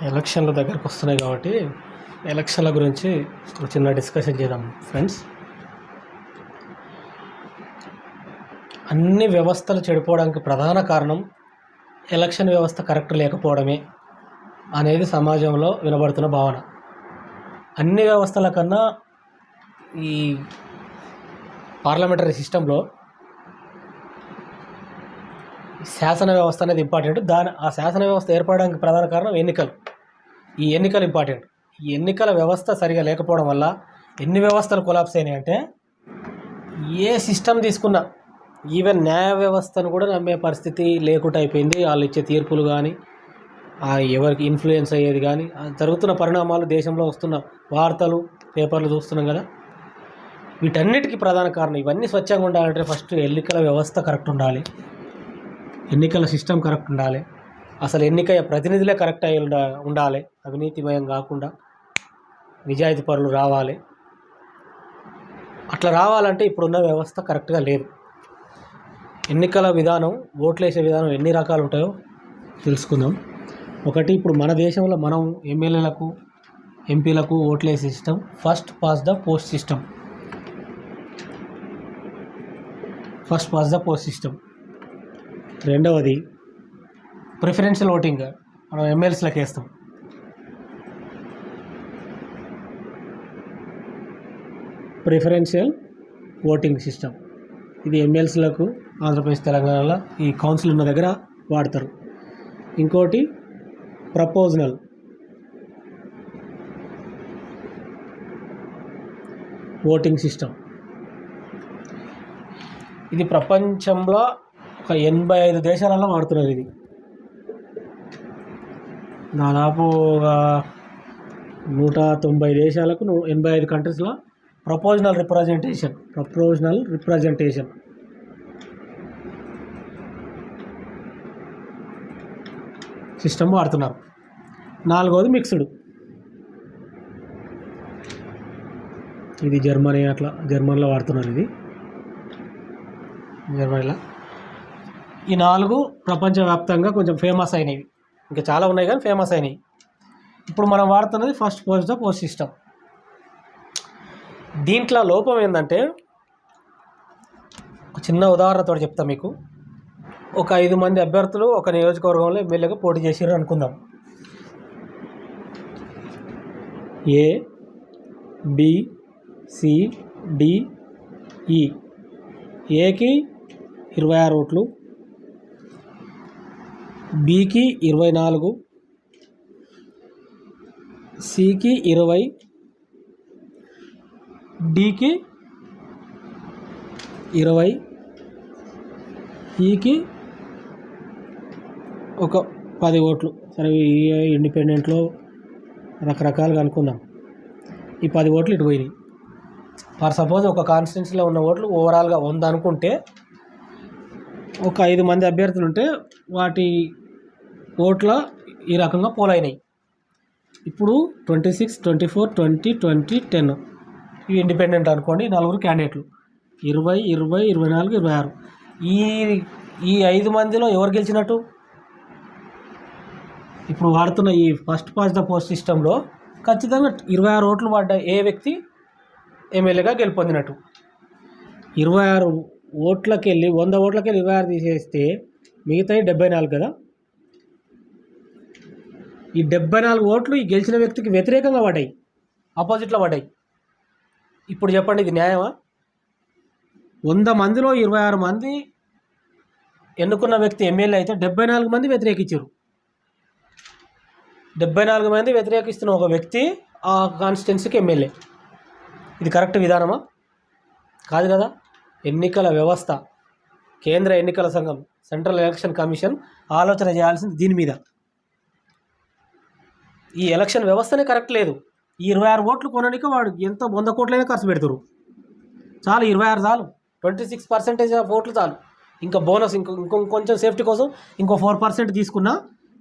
ఎలక్షన్లు దగ్గరకు వస్తున్నాయి కాబట్టి ఎలక్షన్ల గురించి ఒక చిన్న డిస్కషన్ చేద్దాం ఫ్రెండ్స్. అన్ని వ్యవస్థలు చెడిపోవడానికి ప్రధాన కారణం ఎలక్షన్ వ్యవస్థ కరెక్ట్ లేకపోవడమే అనేది సమాజంలో వినబడుతున్న భావన. అన్ని వ్యవస్థల కన్నా ఈ పార్లమెంటరీ సిస్టంలో శాసన వ్యవస్థ అనేది ఇంపార్టెంట్. ఆ శాసన వ్యవస్థ ఏర్పడడానికి ప్రధాన కారణం ఎన్నికలు. ఈ ఎన్నికలు ఇంపార్టెంట్. ఈ ఎన్నికల వ్యవస్థ సరిగా లేకపోవడం వల్ల ఎన్ని వ్యవస్థలు కొలాప్స్ అయినాయి అంటే, ఏ సిస్టమ్ తీసుకున్నా ఈవెన్ న్యాయ వ్యవస్థను కూడా నమ్మే పరిస్థితి లేకుండా అయిపోయింది. వాళ్ళు ఇచ్చే తీర్పులు కానీ, ఎవరికి ఇన్ఫ్లుయెన్స్ అయ్యేది కానీ, జరుగుతున్న పరిణామాలు, దేశంలో వస్తున్న వార్తలు, పేపర్లు చూస్తున్నాం కదా. వీటన్నిటికీ ప్రధాన కారణం, ఇవన్నీ స్వచ్ఛంగా ఉండాలంటే ఫస్ట్ ఎన్నికల వ్యవస్థ కరెక్ట్ ఉండాలి, ఎన్నికల సిస్టమ్ కరెక్ట్ ఉండాలి, అసలు ఎన్నికయ్యే ప్రతినిధులే కరెక్ట్ అయి ఉండాలి, అవినీతిమయం కాకుండా నిజాయితీ పరులు రావాలి. అట్లా రావాలంటే ఇప్పుడున్న వ్యవస్థ కరెక్ట్గా లేదు. ఎన్నికల విధానం, ఓట్లేసే విధానం ఎన్ని రకాలు ఉంటాయో తెలుసుకుందాం. ఒకటి, ఇప్పుడు మన దేశంలో మనం ఎమ్మెల్యేలకు, ఎంపీలకు ఓట్లేసే system first past the post system. First past the post system. రెండవది ప్రిఫరెన్షియల్ ఓటింగ్, మనం ఎమ్మెల్సీలకు వేస్తాం. ప్రిఫరెన్షియల్ ఓటింగ్ సిస్టమ్ ఇది ఎమ్మెల్సీలకు ఆంధ్రప్రదేశ్, తెలంగాణలో ఈ కౌన్సిల్ ఉన్న దగ్గర వాడతారు. ఇంకోటి ప్రపోజనల్ ఓటింగ్ సిస్టమ్. ఇది ప్రపంచంలో ఒక 85 దేశాలలో వాడుతున్నారు. ఇది దాదాపు 190 దేశాలకు 85 కంట్రీస్లో ప్రపోజనల్ రిప్రజెంటేషన్ సిస్టమ్ వాడుతున్నారు. నాలుగవది మిక్స్డ్. ఇది జర్మనీలో వాడుతున్నారు. ఇది జర్మనీలో. ఈ 4 ప్రపంచవ్యాప్తంగా కొంచెం ఫేమస్ అయినవి. ఇంకా చాలా ఉన్నాయి కానీ ఫేమస్ అయినవి. ఇప్పుడు మనం వాడుతున్నది first post the post system. దీంట్లో లోపం ఏంటంటే, ఒక చిన్న ఉదాహరణతో చెప్తా మీకు. ఒక 5 మంది అభ్యర్థులు ఒక నియోజకవర్గంలో ఎమ్మెల్యేగా పోటీ చేసారు అనుకుందాం. ఏ, బి, సి, డి, ఈ. ఏకి 26 ఓట్లు, బికి 24, సికి 20, డికి 20, ఈకి ఒక 10 ఓట్లు. సరే, ఈ ఇండిపెండెంట్లో రకరకాలుగా అనుకుందాం. ఈ 10 ఓట్లు ఇటు పోయినాయి. ఫర్ సపోజ్ ఒక కాన్స్టిట్యున్సీలో ఉన్న ఓట్లు ఓవరాల్గా 100 అనుకుంటే, ఒక 5 మంది అభ్యర్థులు ఉంటే వాటి ఓట్ల ఈ రకంగా పోలైనాయి. ఇప్పుడు 26, 24, 20, 20, 10 ఇవి ఇండిపెండెంట్ అనుకోండి. 4 క్యాండిడేట్లు, 20, 20, 24, 26. ఈ 5 మందిలో ఎవరు గెలిచినట్టు? ఇప్పుడు వాడుతున్న ఈ ఫస్ట్ పాస్ ద పోస్ట్ సిస్టంలో ఖచ్చితంగా 26 ఓట్లు పడ్డ ఏ వ్యక్తి ఎమ్మెల్యేగా గెలుపొందినట్టు. 26 ఓట్లకెళ్ళి 100 ఓట్లకెళ్ళి 26 తీసేస్తే మిగతాయి 74 కదా. ఈ 74 ఓట్లు ఈ గెలిచిన వ్యక్తికి వ్యతిరేకంగా పడ్డాయి, ఆపోజిట్లో పడ్డాయి. ఇప్పుడు చెప్పండి, ఇది న్యాయమా? 100 మందిలో 26 మంది ఎన్నుకున్న వ్యక్తి ఎమ్మెల్యే అయితే 74 మంది వ్యతిరేకించారు. 74 మంది వ్యతిరేకిస్తున్న ఒక వ్యక్తి ఆ కాన్స్టిట్యున్సీకి ఎమ్మెల్యే. ఇది కరెక్ట్ విధానమా? కాదు కదా. ఎన్నికల వ్యవస్థ, కేంద్ర ఎన్నికల సంఘం, సెంట్రల్ ఎలక్షన్ కమిషన్ ఆలోచన చేయాల్సింది దీని మీద. ఈ ఎలక్షన్ వ్యవస్థనే కరెక్ట్ లేదు. ఈ 26 ఓట్లు కొనడానికి వాడు ఎంత 100 కోట్లైనా ఖర్చు పెడతారు. చాలు, 26 చాలు, 26% ఆఫ్ ఓట్లు చాలు. ఇంకా బోనస్ ఇంకొంచెం సేఫ్టీ కోసం ఇంకో 4% తీసుకున్నా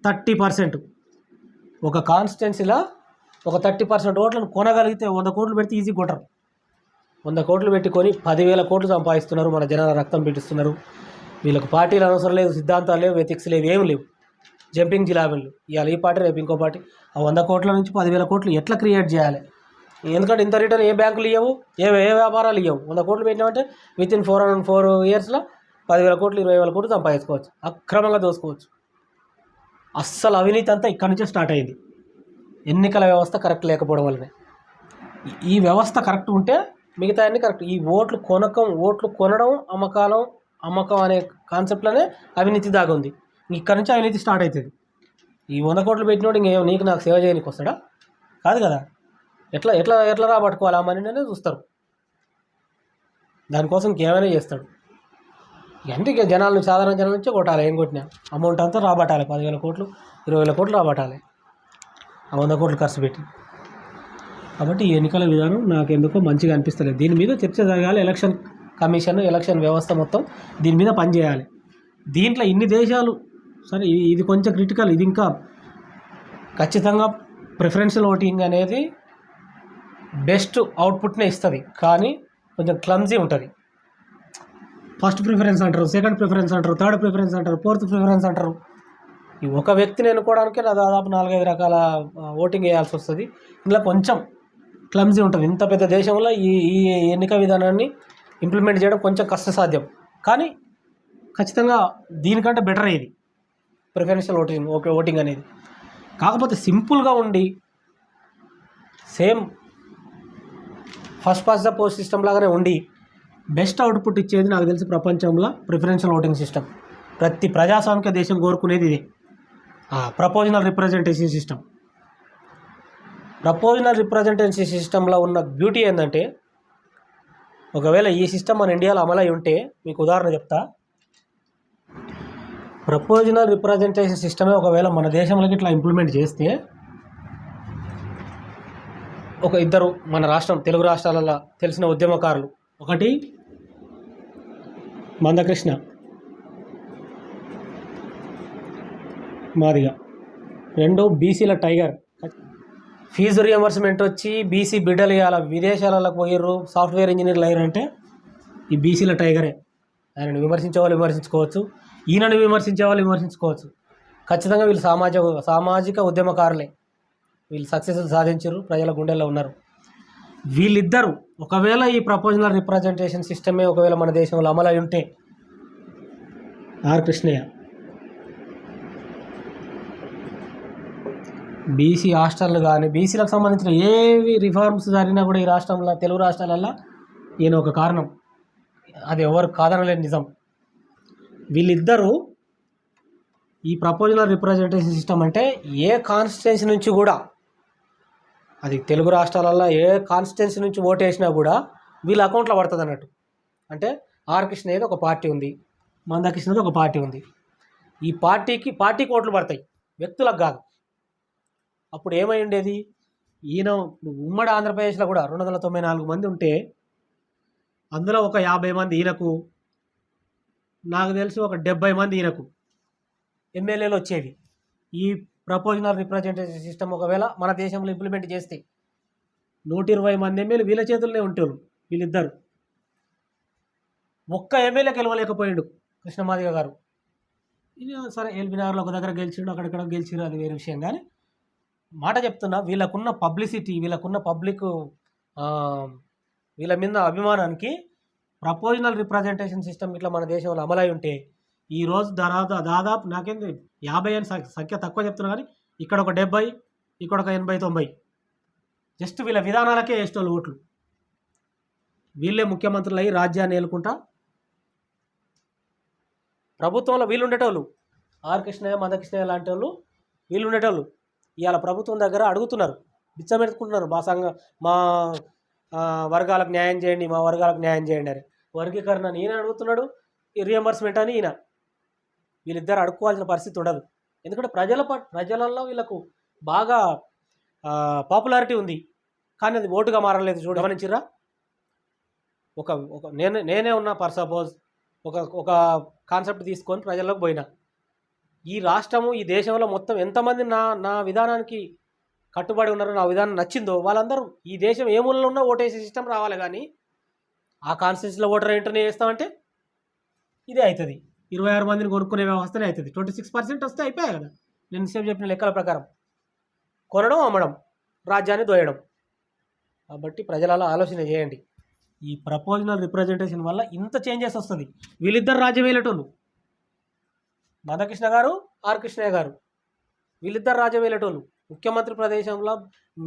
30%. ఒక కాన్స్టిట్యున్సీలో ఒక 30% ఓట్లను కొనగలిగితే 100 కోట్లు పెడితే ఈజీ కొట్టరు. 100 కోట్లు పెట్టుకొని 10,000 కోట్లు సంపాదిస్తున్నారు. మన జనాల రక్తం పెట్టిస్తున్నారు. వీళ్ళకు పార్టీలు అవసరం లేదు, సిద్ధాంతాలు లేవు, ఎథిక్స్ లేవు, ఏం లేవు. జంపింగ్ జిలాబీలు, ఇవాళ ఈ పార్టీ రేపు ఇంకో పార్టీ. ఆ 100 కోట్ల నుంచి 10,000 కోట్లు ఎట్లా క్రియేట్ చేయాలి? ఎందుకంటే ఇంత రిటర్న్ ఏ బ్యాంకులు ఇవ్వవు, ఏ వ్యాపారాలు ఇవ్వవు. 100 కోట్లు పెట్టినామంటే వితిన్ 4 ఇయర్స్లో 10,000 కోట్లు 20,000 కోట్లు సంపాదించుకోవచ్చు, అక్రమంగా దోసుకోవచ్చు. అస్సలు అవినీతి అంతా ఇక్కడి నుంచే స్టార్ట్ అయింది, ఎన్నికల వ్యవస్థ కరెక్ట్ లేకపోవడం వల్లనే. ఈ వ్యవస్థ కరెక్ట్ ఉంటే మిగతా అన్నీ కరెక్ట్. ఈ ఓట్లు కొనడం, అమ్మకం అనే కాన్సెప్ట్లోనే అవినీతి దాగా ఉంది. ఇక్కడ నుంచి అవినీతి స్టార్ట్ అవుతుంది. ఈ 100 కోట్లు పెట్టినోడు ఇంకేం నీకు నాకు సేవ చేయడానికి వస్తాడా? కాదు కదా. ఎట్లా ఎట్లా ఎట్లా రాబట్టుకోవాలి ఆ మనీనే చూస్తారు. దానికోసం ఇంకేమైనా చేస్తాడు. అంటే ఇక సాధారణ జనాల నుంచే కొట్టాలి. ఏం కొట్టినా అమౌంట్ అంతా రాబట్టాలి. 10,000 కోట్లు 20,000 కోట్లు రాబట్టాలి ఆ 100 కోట్లు ఖర్చు పెట్టి. కాబట్టి ఈ ఎన్నికల విధానం నాకు ఎందుకో మంచిగా అనిపిస్తలేదు. దీని మీద చర్చ జరగాలి. ఎలక్షన్ కమిషన్, ఎలక్షన్ వ్యవస్థ మొత్తం దీని మీద పనిచేయాలి. దీంట్లో ఇన్ని దేశాలు సరే, ఇది కొంచెం క్రిటికల్. ఇది ఇంకా ఖచ్చితంగా ప్రిఫరెన్షియల్ ఓటింగ్ అనేది బెస్ట్ అవుట్పుట్నే ఇస్తుంది, కానీ కొంచెం క్లమ్జీ ఉంటుంది. ఫస్ట్ ప్రిఫరెన్స్ అంటారు, సెకండ్ ప్రిఫరెన్స్ అంటారు, థర్డ్ ప్రిఫరెన్స్ అంటారు, ఫోర్త్ ప్రిఫరెన్స్ అంటారు. ఈ ఒక వ్యక్తిని ఎన్నుకోవడానికే దాదాపు 4-5 రకాల ఓటింగ్ వేయాల్సి వస్తుంది. ఇందులో కొంచెం క్లమ్జీ ఉంటుంది. ఇంత పెద్ద దేశంలో ఈ ఎన్నిక విధానాన్ని ఇంప్లిమెంట్ చేయడం కొంచెం కష్టసాధ్యం, కానీ ఖచ్చితంగా దీనికంటే బెటర్ ఇది ప్రిఫరెన్షియల్ ఓటింగ్ అనేది. కాకపోతే సింపుల్గా ఉండి same first past the post system లాగానే ఉండి బెస్ట్ అవుట్పుట్ ఇచ్చేది నాకు తెలిసి ప్రపంచంలో ప్రిఫరెన్షియల్ ఓటింగ్ సిస్టమ్. ప్రతి ప్రజాస్వామిక దేశం కోరుకునేది ఇది, proposal representation system. Proposal representation సిస్టంలో ఉన్న బ్యూటీ ఏంటంటే, ఒకవేళ ఈ సిస్టమ్ మన ఇండియాలో అమలై ఉంటే, మీకు ఉదాహరణ చెప్తా. ప్రపోజనల్ రిప్రజెంటేషన్ సిస్టమే ఒకవేళ మన దేశంలోకి ఇట్లా ఇంప్లిమెంట్ చేస్తే, ఒక ఇద్దరు మన రాష్ట్రం తెలుగు రాష్ట్రాలలో తెలిసిన ఉద్యమకారులు, ఒకటి మందకృష్ణ మాదిగా, 2 బీసీల టైగర్. ఫీజు రియంబర్స్మెంట్ వచ్చి బీసీ బిడ్డలు ఇవాళ విదేశాలకు పోయారు, సాఫ్ట్వేర్ ఇంజనీర్లు అయ్యారంటే ఈ బీసీల టైగరే. ఆయనను విమర్శించే వాళ్ళు విమర్శించుకోవచ్చు, ఈయనను విమర్శించే వాళ్ళు విమర్శించుకోవచ్చు. ఖచ్చితంగా వీళ్ళు సామాజిక ఉద్యమకారులే. వీళ్ళు సక్సెస్ సాధించారు, ప్రజల గుండెల్లో ఉన్నారు. వీళ్ళిద్దరూ ఒకవేళ ఈ ప్రపోజనల్ రిప్రజెంటేషన్ సిస్టమే ఒకవేళ మన దేశంలో అమలై ఉంటే, ఆర్ కృష్ణయ్య బీసీ హాస్టళ్ళు కానీ బీసీలకు సంబంధించిన ఏవి రిఫార్మ్స్ జరిగినా కూడా ఈ రాష్ట్రంలో తెలుగు రాష్ట్రాలల్లో ఈయన ఒక కారణం. అది ఎవరు కాదనలేని నిజం. వీళ్ళిద్దరూ ఈ ప్రపోజనల్ రిప్రజెంటేషన్ సిస్టమ్ అంటే ఏ కాన్స్టిట్యున్సీ నుంచి కూడా, అది తెలుగు రాష్ట్రాలలో ఏ కాన్స్టిట్యున్సీ నుంచి ఓటు వేసినా కూడా వీళ్ళ అకౌంట్లో పడుతుంది అన్నట్టు. అంటే ఆర్ కృష్ణయ్యది ఒక పార్టీ ఉంది, మందకృష్ణది ఒక పార్టీ ఉంది. ఈ పార్టీకి ఓట్లు పడతాయి, వ్యక్తులకు కాదు. అప్పుడు ఏమై ఉండేది, ఈయన ఉమ్మడి ఆంధ్రప్రదేశ్లో కూడా 294 మంది ఉంటే అందులో ఒక 50 మంది ఈయనకు, నాకు తెలిసి ఒక 70 మంది ఈయనకు ఎమ్మెల్యేలు వచ్చేవి. ఈ ప్రపోజనల్ రిప్రజెంటేషన్ సిస్టమ్ ఒకవేళ మన దేశంలో ఇంప్లిమెంట్ చేస్తే 120 మంది ఎమ్మెల్యేలు వీళ్ళ చేతుల్లోనే ఉంటారు. వీళ్ళిద్దరు ఒక్క ఎమ్మెల్యే గెలవలేకపోయిండు కృష్ణమాదిగ గారు. సరే, ఎల్బీనగర్లో ఒక దగ్గర గెలిచిండు, అక్కడక్కడ గెలిచిరు, అది వేరే విషయం. కానీ మాట చెప్తున్నా, వీళ్ళకున్న పబ్లిసిటీ, వీళ్ళకున్న పబ్లిక్ వీళ్ళ మీద అభిమానానికి ప్రపోజనల్ రిప్రజెంటేషన్ సిస్టమ్ ఇట్లా మన దేశంలో అమలై ఉంటే ఈరోజు దాదాపు నాకేంది 50 అని సంఖ్య తక్కువ చెప్తున్నా, కానీ ఇక్కడ ఒక 70, ఇక్కడ ఒక 80-90 జస్ట్ వీళ్ళ విధానాలకే వేసేటోళ్ళు ఓట్లు. వీళ్ళే ముఖ్యమంత్రులు అయ్యి రాజ్యాన్ని ఏలుకుంటా ప్రభుత్వంలో వీళ్ళు ఉండేటోళ్ళు. ఆర్ కృష్ణయ్య, మందకృష్ణయ్య లాంటి వాళ్ళు వీళ్ళు ఉండేటోళ్ళు. ఇవాళ ప్రభుత్వం దగ్గర అడుగుతున్నారు, బిచ్చమెత్తుకుంటున్నారు. మా వర్గాలకు న్యాయం చేయండి, మా వర్గాలకు న్యాయం చేయండి అని. వర్గీకరణ ఈయన అడుగుతున్నాడు, ఈ రియంబర్స్మెంట్ అని ఈయన. వీళ్ళిద్దరు అడుక్కోవాల్సిన పరిస్థితి ఉండదు. ఎందుకంటే ప్రజలలో వీళ్ళకు బాగా పాపులారిటీ ఉంది, కానీ అది ఓటుగా మారలేదు. గమనించిరా? ఒక నేనే ఉన్నా, ఫర్ సపోజ్ ఒక కాన్సెప్ట్ తీసుకొని ప్రజల్లోకి పోయినా, ఈ రాష్ట్రము ఈ దేశంలో మొత్తం ఎంతమంది నా విధానానికి కట్టుబడి ఉన్నారో, నా విధానం నచ్చిందో వాళ్ళందరూ ఈ దేశం ఏ మూలలో ఉన్నా ఓటేసే సిస్టమ్ రావాలి. కానీ ఆ కాన్స్టిట్యూన్సీలో ఓటర్ ఎంట్రీ చేస్తామంటే ఇదే అవుతుంది. 26 మందిని కొనుక్కునే వ్యవస్థనే అవుతుంది. 26% వస్తే అయిపోయాయి కదా. నేను ఇంతసేపు చెప్పిన లెక్కల ప్రకారం కొనడం అమ్మడం రాజ్యాన్ని దోయడం. కాబట్టి ప్రజలలో ఆలోచన చేయండి. ఈ ప్రపోజనల్ రిప్రజెంటేషన్ వల్ల ఇంత చేంజెస్ వస్తుంది. వీళ్ళిద్దరు రాజ్యం వెళ్ళేటోళ్ళు, మందకృష్ణ గారు, ఆర్ కృష్ణయ్య గారు, వీళ్ళిద్దరు రాజ్యం వెళ్ళేటోళ్ళు. ముఖ్యమంత్రి ప్రదేశంలో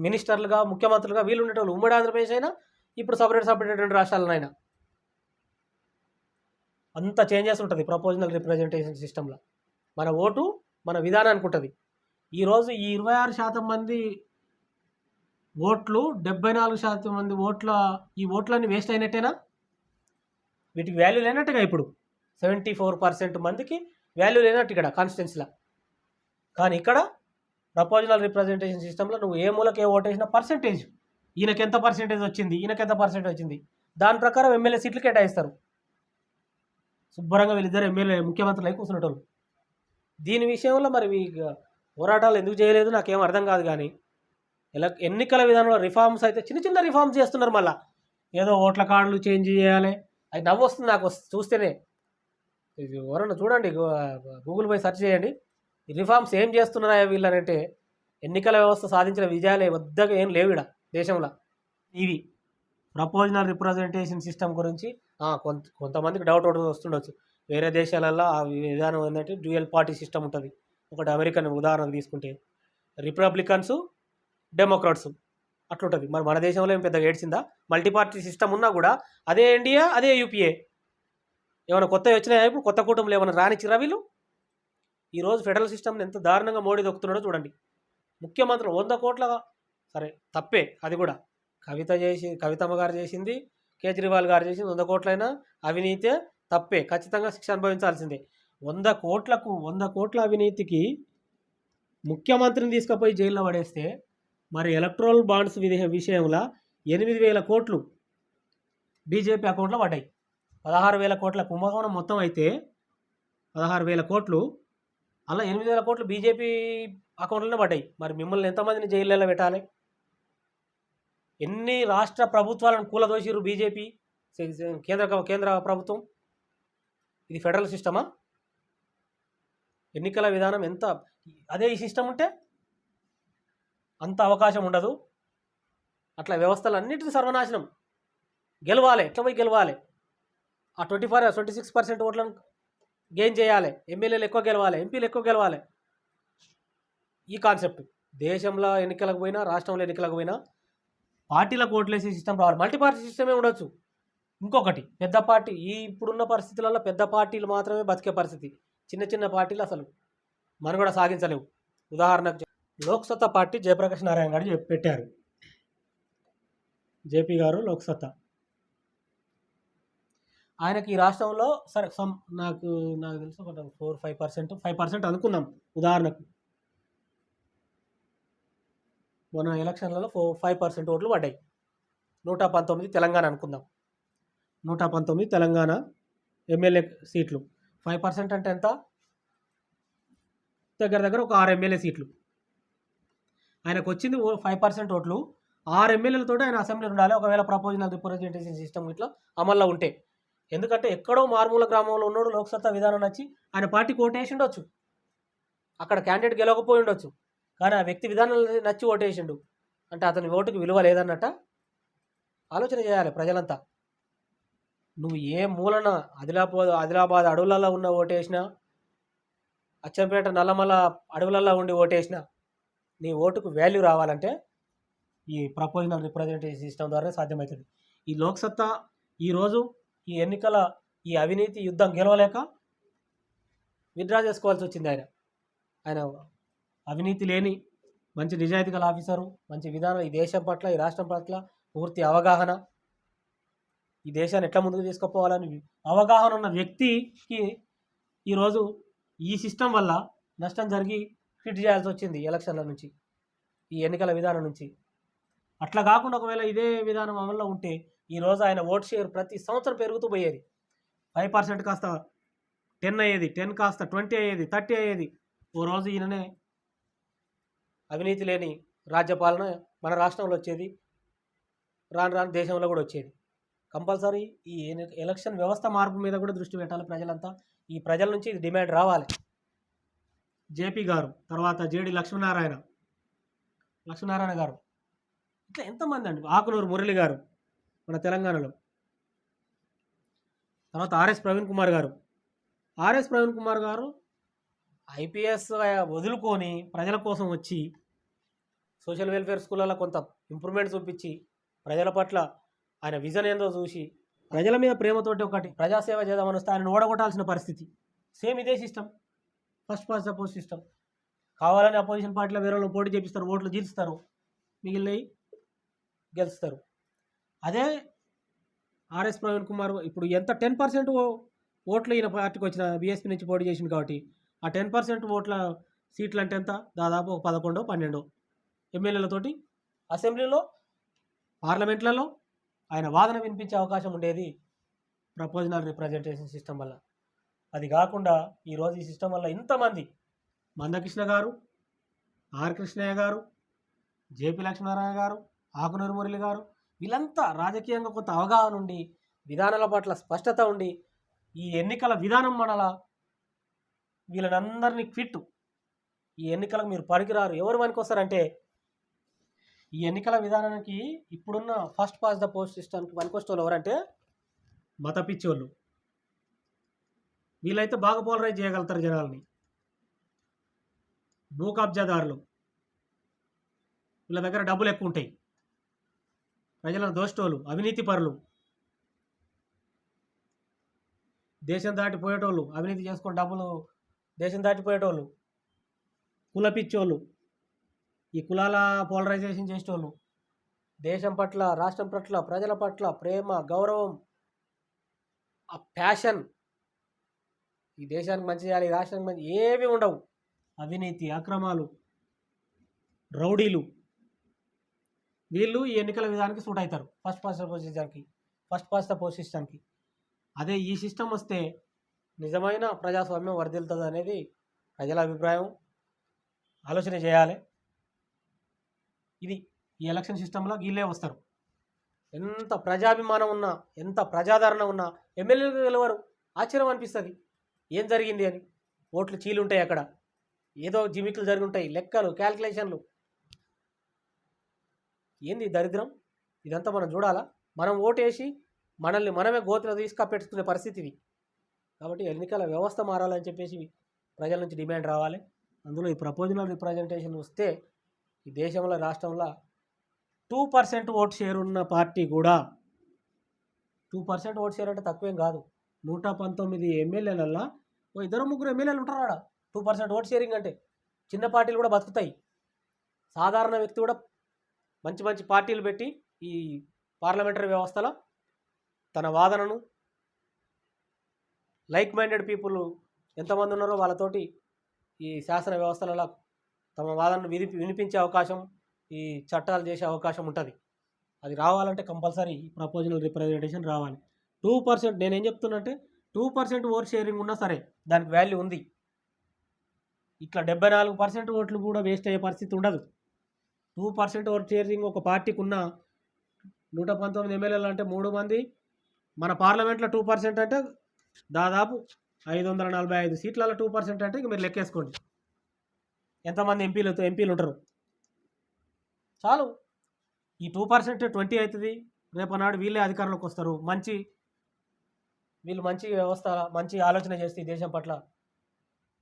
మినిస్టర్లుగా, ముఖ్యమంత్రులుగా వీళ్ళు ఉండేటోళ్ళు. ఉమ్మడి ఆంధ్రప్రదేశ్ అయినా ఇప్పుడు సపరేట్ రెండు రాష్ట్రాలనైనా అంత చేంజెస్ ఉంటుంది ప్రపోజనల్ రిప్రజెంటేషన్ సిస్టంలో. మన ఓటు మన విధానానికి ఉంటుంది. ఈరోజు ఈ 26% మంది ఓట్లు 74% మంది ఈ ఓట్లన్నీ వేస్ట్ అయినట్టేనా? వీటికి వాల్యూ లేనట్టుగా ఇప్పుడు 74% మందికి వాల్యూ లేనట్టు ఇక్కడ కాన్స్టిట్యున్సీలో. కానీ ఇక్కడ ప్రపోజనల్ రిప్రజెంటేషన్ సిస్టంలో నువ్వు ఏ మూలకి ఏ ఓటు వేసినా పర్సెంటేజ్, ఈయనకి ఎంత పర్సెంటేజ్ వచ్చింది, ఈయనకి ఎంత పర్సెంటేజ్ వచ్చింది, దాని ప్రకారం ఎమ్మెల్యే సీట్లు కేటాయిస్తారు. శుభ్రంగా వీళ్ళిద్దరు ఎమ్మెల్యే ముఖ్యమంత్రులు అయి కూర్చునేటోళ్ళు. దీని విషయంలో మరి పోరాటాలు ఎందుకు చేయలేదు నాకేం అర్థం కాదు. కానీ ఎన్నికల విధానంలో రిఫార్మ్స్ అయితే చిన్న చిన్న రిఫార్మ్స్ చేస్తున్నారు. మళ్ళీ ఏదో ఓట్ల కార్డులు చేంజ్ చేయాలి, అది నవ్వు వస్తుంది నాకు చూస్తేనే. ఎవరన్నా చూడండి, గూగుల్ పోయి సెర్చ్ చేయండి, ఈ రిఫార్మ్స్ ఏం చేస్తున్నాయా వీళ్ళనంటే. ఎన్నికల వ్యవస్థ సాధించిన విజయాలే వద్దగా ఏం లేవు ఇక్కడ దేశంలో. ఇవి ప్రపోజనల్ రిప్రజెంటేషన్ సిస్టమ్ గురించి కొంతమందికి డౌట్ వస్తుండొచ్చు. వేరే దేశాలలో ఆ విధానం ఏంటంటే డ్యూయల్ పార్టీ సిస్టమ్ ఉంటుంది. ఒకటి అమెరికన్ ఉదాహరణకు తీసుకుంటే రిపబ్లికన్స్, డెమోక్రాట్స్ అట్లుంటుంది. మరి మన దేశంలో ఏం పెద్దగా ఏడ్చిందా? మల్టీ పార్టీ సిస్టమ్ ఉన్నా కూడా అదే ఇండియా, అదే యూపీఏ. ఏమైనా కొత్తవి వచ్చినాయా? ఇప్పుడు కొత్త కుటుంబాలు ఏమైనా రానిచ్చిరా వీళ్ళు? ఈరోజు ఫెడరల్ సిస్టమ్ని ఎంత దారుణంగా మోడీ దొక్కుతున్నాడో చూడండి. ముఖ్యమంత్రులు 100 కోట్ల, సరే తప్పే అది కూడా, కవితమ్మ గారు చేసింది, కేజ్రీవాల్ గారు చేసింది 100 కోట్లైనా అవినీతే, తప్పే, ఖచ్చితంగా శిక్ష అనుభవించాల్సిందే. 100 కోట్ల అవినీతికి ముఖ్యమంత్రిని తీసుకుపోయి జైల్లో పడేస్తే మరి ఎలక్ట్రల్ బాండ్స్ విషయంలో 8,000 కోట్లు బీజేపీ అకౌంట్లో పడ్డాయి. 16,000 కోట్ల కుంభకోణం మొత్తం అయితే 16,000 కోట్లు, అలా 8,000 కోట్లు బీజేపీ అకౌంట్లోనే పడ్డాయి. మరి మిమ్మల్ని ఎంతమందిని జైల్లో పెట్టాలి? ఎన్ని రాష్ట్ర ప్రభుత్వాలను కూలదోసిరు బీజేపీ, కేంద్ర ప్రభుత్వం. ఇది ఫెడరల్ సిస్టమా? ఎన్నికల విధానం ఎంత అదే ఈ సిస్టమ్ ఉంటే అంత అవకాశం ఉండదు. అట్లా వ్యవస్థలు అన్నిటిని సర్వనాశనం. గెలవాలి, ఎట్లా పోయి గెలవాలి, ఆ 26% ఓట్లను గెయిన్ చేయాలి, ఎమ్మెల్యేలు ఎక్కువ గెలవాలి, ఎంపీలు ఎక్కువ గెలవాలి. ఈ కాన్సెప్ట్ దేశంలో ఎన్నికలకు పోయినా, రాష్ట్రంలో ఎన్నికలకు పోయినా పార్టీలకు ఓట్లేసే సిస్టమ్ రావాలి. మల్టీ పార్టీ సిస్టమే ఉండొచ్చు. ఇంకొకటి, పెద్ద పార్టీ, ఈ ఇప్పుడున్న పరిస్థితులలో పెద్ద పార్టీలు మాత్రమే బతికే పరిస్థితి. చిన్న చిన్న పార్టీలు అసలు మనుగడ సాగించలేవు. ఉదాహరణకు లోక్సత్తా పార్టీ జయప్రకాష్ నారాయణ గారు పెట్టారు. జేపీ గారు లోక్సత్తా, ఆయనకి ఈ రాష్ట్రంలో సరే నాకు తెలిసి ఒక 5% అనుకుందాం. ఉదాహరణకు మొన్న ఎలక్షన్లలో 5% ఓట్లు పడ్డాయి. 119 తెలంగాణ అనుకుందాం. 119 తెలంగాణ ఎమ్మెల్యే సీట్లు. 5% అంటే ఎంత? దగ్గర ఒక 6 ఎమ్మెల్యే సీట్లు. ఆయనకు వచ్చింది 5% ఓట్లు. 6 ఎమ్మెల్యేలతో ఆయన అసెంబ్లీ ఉండాలి, ఒకవేళ ప్రపోజనల్ రిప్రజెంటేషన్ సిస్టమ్ ఇట్లా అమల్లో ఉంటే. ఎందుకంటే ఎక్కడో మారుమూల గ్రామంలో ఉన్నాడు, లోక్సత్తా విధానం నచ్చి ఆయన పార్టీకి ఓటేసి ఉండొచ్చు, అక్కడ క్యాండిడేట్ గెలవకపోయి ఉండొచ్చు, కానీ ఆ వ్యక్తి విధానాలు నచ్చి ఓటేసిండు అంటే అతని ఓటుకి విలువ లేదన్నట్ట. ఆలోచన చేయాలి ప్రజలంతా. నువ్వు ఏ మూలన ఆదిలాబాద్ అడవులలో ఉన్న ఓటేసినా, అచ్చంపేట నల్లమల అడవులలో ఉండి ఓటేసినా, నీ ఓటుకు వాల్యూ రావాలంటే ఈ ప్రపోజనల్ రిప్రజెంటేషన్ సిస్టమ్ ద్వారా సాధ్యమవుతుంది. ఈ లోక్సత్తా ఈరోజు ఈ ఎన్నికల ఈ అవినీతి యుద్ధం గెలవలేక విత్డ్రా చేసుకోవాల్సి వచ్చింది. ఆయన అవినీతి లేని మంచి నిజాయితీ గల ఆఫీసరు, మంచి విధానం, ఈ దేశం పట్ల, ఈ రాష్ట్రం పట్ల పూర్తి అవగాహన, ఈ దేశాన్ని ఎట్లా ముందుకు తీసుకుపోవాలని అవగాహన ఉన్న వ్యక్తికి ఈరోజు ఈ సిస్టమ్ వల్ల నష్టం జరిగి క్విట్ చేయాల్సి వచ్చింది ఎలక్షన్ల నుంచి, ఈ ఎన్నికల విధానం నుంచి. అట్లా కాకుండా ఒకవేళ ఇదే విధానం అమల్లో ఉంటే ఈరోజు ఆయన ఓట్ షేర్ ప్రతి సంవత్సరం పెరుగుతూ పోయేది. 5% కాస్త 10 అయ్యేది, 10 కాస్త 20 అయ్యేది, 30 అయ్యేది. ఓ రోజు ఈయననే అవినీతి లేని రాజ్యపాలన మన రాష్ట్రంలో వచ్చేది, రాను దేశంలో కూడా వచ్చేది. కంపల్సరీ ఈ ఎలక్షన్ వ్యవస్థ మార్పు మీద కూడా దృష్టి పెట్టాలి ప్రజలంతా. ఈ ప్రజల నుంచి ఇది డిమాండ్ రావాలి. జేపీ గారు, తర్వాత జేడి లక్ష్మీనారాయణ గారు, ఇట్లా ఎంతమంది అండి, ఆకునూరు మురళి గారు మన తెలంగాణలో, తర్వాత ఆర్ఎస్ ప్రవీణ్ కుమార్ గారు ఐపీఎస్ వదులుకొని ప్రజల కోసం వచ్చి సోషల్ వెల్ఫేర్ స్కూళ్ళలో కొంత ఇంప్రూవ్మెంట్ చూపించి ప్రజల పట్ల ఆయన విజన్ ఏందో చూసి ప్రజల మీద ప్రేమతోటి ఒకటి ప్రజాసేవ చేద్దామని వస్తే ఆయన ఓడగొట్టాల్సిన పరిస్థితి. సేమ్ ఇదే system, first past the post system. కావాలని అపోజిషన్ పార్టీలో వేరే వాళ్ళు పోటీ చేపిస్తారు, ఓట్లు గెలుస్తారు, మిగిలినవి గెలుస్తారు. అదే ఆర్ఎస్ ప్రవీణ్ కుమార్ ఇప్పుడు ఎంత 10% ఓట్లు ఈయన పార్టీకి వచ్చిన బీఎస్పీ నుంచి పోటీ చేసింది కాబట్టి ఆ 10% ఓట్ల సీట్లు అంటే ఎంత, దాదాపు ఒక 11-12 ఎమ్మెల్యేలతోటి అసెంబ్లీలో పార్లమెంట్లలో ఆయన వాదన వినిపించే అవకాశం ఉండేది ప్రపోజనల్ రిప్రజెంటేషన్ సిస్టమ్ వల్ల. అది కాకుండా ఈరోజు ఈ సిస్టమ్ వల్ల ఇంతమంది మందకృష్ణ గారు, ఆర్ కృష్ణయ్య గారు, జేపీ లక్ష్మీనారాయణ గారు, ఆకునూరు మురళి గారు, వీళ్ళంతా రాజకీయంగా కొంత అవగాహన ఉండి విధానాల పట్ల స్పష్టత ఉండి ఈ ఎన్నికల విధానం మనలా వీళ్ళనందరినీ క్విట్, ఈ ఎన్నికలకు మీరు పనికిరారు, ఎవరు పనికొస్తారంటే ఈ ఎన్నికల విధానానికి ఇప్పుడున్న ఫస్ట్ పాస్ ద పోస్ట్ సిస్టమ్కి పనికొచ్చేవాళ్ళు ఎవరంటే మత పిచ్చోళ్ళు. వీళ్ళైతే బాగా పోలరైజ్ చేయగలుగుతారు జనాల్ని. భూ కబ్జాదారులు, వీళ్ళ దగ్గర డబ్బులు ఎక్కువ ఉంటాయి, ప్రజలను దోష్టోళ్ళు, అవినీతి పరులు, దేశం దాటిపోయేటోళ్ళు, అవినీతి చేసుకొని డబ్బులు దేశం దాటిపోయేటోళ్ళు, కుల పిచ్చోళ్ళు, ఈ కులాల పోలరైజేషన్ చేసేటోళ్ళు, దేశం పట్ల, రాష్ట్రం పట్ల, ప్రజల పట్ల ప్రేమ, గౌరవం, ఆ ప్యాషన్, ఈ దేశానికి మంచి చేయాలి, ఈ రాష్ట్రానికి మంచి, ఏవి ఉండవు. అవినీతి, అక్రమాలు, రౌడీలు, వీళ్ళు ఈ ఎన్నికల విధానానికి సూట్ అవుతారు, ఫస్ట్ పాస్ ద పోస్ట్ సిస్టమ్కి. అదే ఈ సిస్టమ్ వస్తే నిజమైన ప్రజాస్వామ్యం వర్ధిల్లుతుంది అనేది ప్రజల అభిప్రాయం. ఆలోచన చేయాలి. ఇది ఈ ఎలక్షన్ సిస్టంలో వీళ్ళే వస్తారు. ఎంత ప్రజాభిమానం ఉన్నా, ఎంత ప్రజాదరణ ఉన్నా ఎమ్మెల్యేలు గెలవరు. ఆశ్చర్యం అనిపిస్తుంది, ఏం జరిగింది అని. ఓట్లు చీలుంటాయి, అక్కడ ఏదో జిమిక్లు జరిగి ఉంటాయి, లెక్కలు, క్యాల్కులేషన్లు. ఏంది దరిద్రం? ఇదంతా మనం చూడాలా? మనం ఓటేసి మనల్ని మనమే గోతులు తీసుకపెట్టుకునే పరిస్థితి ఇది. కాబట్టి ఎన్నికల వ్యవస్థ మారాలని చెప్పేసి ప్రజల నుంచి డిమాండ్ రావాలి. అందులో ఈ ప్రపోజనల్ రిప్రజెంటేషన్ వస్తే ఈ దేశంలో, రాష్ట్రంలో 2% ఓట్ షేర్ ఉన్న పార్టీ కూడా, 2% ఓట్ షేర్ అంటే తక్కువేం కాదు, 119 ఎమ్మెల్యేలల్లో ఓ 2-3 ఎమ్మెల్యేలు ఉంటారు ఆడ. 2% ఓట్ షేరింగ్ అంటే చిన్న పార్టీలు కూడా బతుకుతాయి. సాధారణ వ్యక్తి కూడా మంచి మంచి పార్టీలు పెట్టి ఈ పార్లమెంటరీ వ్యవస్థలో తన వాదనను, లైక్ మైండెడ్ పీపుల్ ఎంతమంది ఉన్నారో వాళ్ళతోటి ఈ శాసన వ్యవస్థలలో తమ వాదనను వినిపించే అవకాశం, ఈ చట్టాలు చేసే అవకాశం ఉంటుంది. అది రావాలంటే కంపల్సరీ ప్రపోజనల్ రిప్రజెంటేషన్ రావాలి. 2% నేనేం చెప్తున్నా అంటే 2% ఓట్ షేరింగ్ ఉన్నా సరే దానికి వాల్యూ ఉంది. ఇట్లా 74% ఓట్లు కూడా వేస్ట్ అయ్యే పరిస్థితి ఉండదు. 2% ఓట్ షేరింగ్ ఒక పార్టీకి ఉన్న 119 ఎమ్మెల్యేలు అంటే 3 మంది, మన పార్లమెంట్లో 2% అంటే దాదాపు 545 సీట్లలో 2% అంటే ఇక మీరు లెక్కేసుకోండి ఎంతమంది ఎంపీలు ఉంటారు. చాలు, ఈ 2% 20 అవుతుంది. రేపనాడు వీళ్ళే అధికారంలోకి వస్తారు. వీళ్ళు మంచి వ్యవస్థ, మంచి ఆలోచన చేస్తే ఈ దేశం పట్ల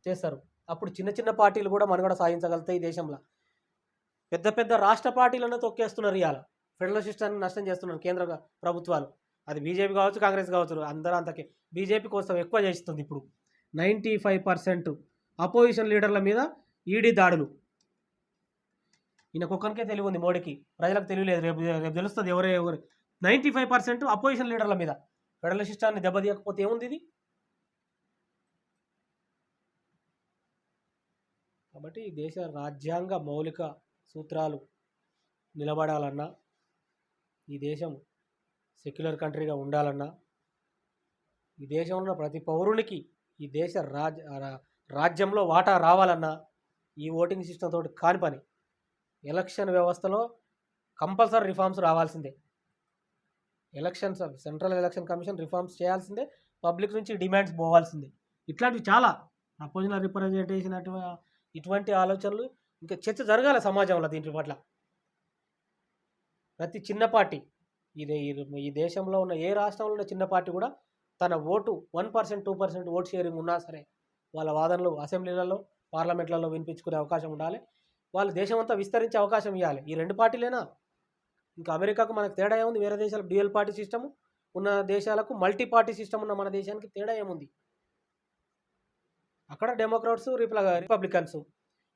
చేస్తారు. అప్పుడు చిన్న చిన్న పార్టీలు కూడా మనుగడ సాధించగలుగుతాయి ఈ దేశంలో. పెద్ద పెద్ద రాష్ట్ర పార్టీలను తొక్కేస్తున్నారు. ఇవాళ ఫెడరల్ సిస్టాన్ని నష్టం చేస్తున్నారు కేంద్ర ప్రభుత్వాలు. అది బీజేపీ కావచ్చు, కాంగ్రెస్ కావచ్చు, అందరూ అంతకే. బీజేపీ కోసం ఎక్కువ చేస్తుంది. ఇప్పుడు 95% అపోజిషన్ లీడర్ల మీద ఈడీ దాడులు. ఈయనకొక్కరికే తెలివి ఉంది, మోడీకి. ప్రజలకు తెలియలేదు. రేపు తెలుస్తుంది ఎవరు 95% అపోజిషన్ లీడర్ల మీద. ఫెడరల్ సిస్టాన్ని దెబ్బతీయకపోతే ఏముంది ఇది? కాబట్టి ఈ దేశ రాజ్యాంగ మౌలిక సూత్రాలు నిలబడాలన్నా, ఈ దేశం సెక్యులర్ కంట్రీగా ఉండాలన్నా, ఈ దేశంలో ఉన్న ప్రతి పౌరునికి ఈ దేశ రాజ్యంలో వాటా రావాలన్నా ఈ ఓటింగ్ సిస్టమ్ తోటి కాని పని. ఎలక్షన్ వ్యవస్థలో కంపల్సరీ రిఫార్మ్స్ రావాల్సిందే. సెంట్రల్ ఎలక్షన్ కమిషన్ రిఫార్మ్స్ చేయాల్సిందే. పబ్లిక్ నుంచి డిమాండ్స్ పోవాల్సిందే. ఇట్లాంటివి చాలా ప్రపోజనల్ రిప్రజెంటేషన్ ఇటువంటి ఆలోచనలు ఇంకా చర్చ జరగాలి సమాజంలో దీంట్లో పట్ల. ప్రతి చిన్న పార్టీ ఈ దేశంలో ఉన్న ఏ రాష్ట్రంలో ఉన్న చిన్న పార్టీ కూడా తన ఓటు 1% 2% ఓటు షేరింగ్ ఉన్నా సరే వాళ్ళ వాదనలు అసెంబ్లీలలో పార్లమెంట్లలో వినిపించుకునే అవకాశం ఉండాలి. వాళ్ళు దేశం అంతా విస్తరించే అవకాశం ఇవ్వాలి. ఈ రెండు పార్టీలేనా? ఇంకా అమెరికాకు మనకు తేడా ఏముంది? వేరే దేశాలకు డ్యూయల్ పార్టీ సిస్టమ్ ఉన్న దేశాలకు మల్టీ పార్టీ సిస్టమ్ ఉన్న మన దేశానికి తేడా ఏముంది? అక్కడ డెమోక్రాట్స్ రిపబ్లికన్స్,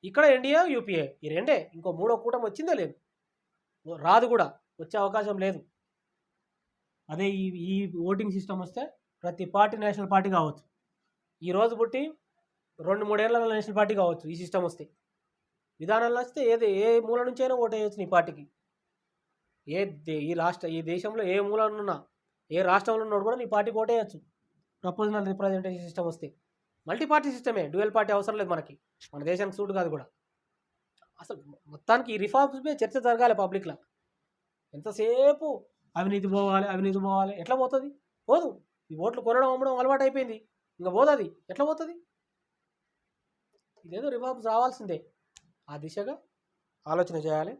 ఇక్కడ ఎన్డీఏ యూపీఏ, ఈ రెండే. ఇంకో మూడో కూటమి వచ్చిందే లేదు, రాదు కూడా, వచ్చే అవకాశం లేదు. అదే ఈ ఓటింగ్ సిస్టమ్ వస్తే ప్రతి పార్టీ నేషనల్ పార్టీ కావచ్చు. ఈరోజు పుట్టి 2-3 ఏళ్ళ నేషనల్ పార్టీ కావచ్చు. ఈ సిస్టమ్ వస్తే, విధానాలు వస్తే ఏ మూల నుంచి అయినా ఓటు వేయచ్చు నీ పార్టీకి. ఈ దేశంలో ఏ మూలనున్నా ఏ రాష్ట్రంలో ఉన్నాడు కూడా నీ పార్టీకి ఓటేయచ్చు. ప్రపోజనల్ రిప్రజెంటేషన్ సిస్టమ్ వస్తే మల్టీ పార్టీ సిస్టమే, డ్యూయల్ పార్టీ అవసరం లేదు మనకి, మన దేశానికి సూట్ కాదు కూడా. అసలు మొత్తానికి ఈ రిఫార్మ్స్ మీద చర్చ జరగాలి పబ్లిక్లో. ఎంతసేపు అవినీతి పోవాలి, ఎట్లా పోతుంది? పోదు. ఈ ఓట్లు కొనడం అమ్మడం అలవాటు అయిపోయింది, ఇంకా పోతుంది. ఎట్లా పోతుంది? ఇదేదో రిఫార్మ్స్ రావాల్సిందే. ఆ దిశగా ఆలోచన చేయాలి.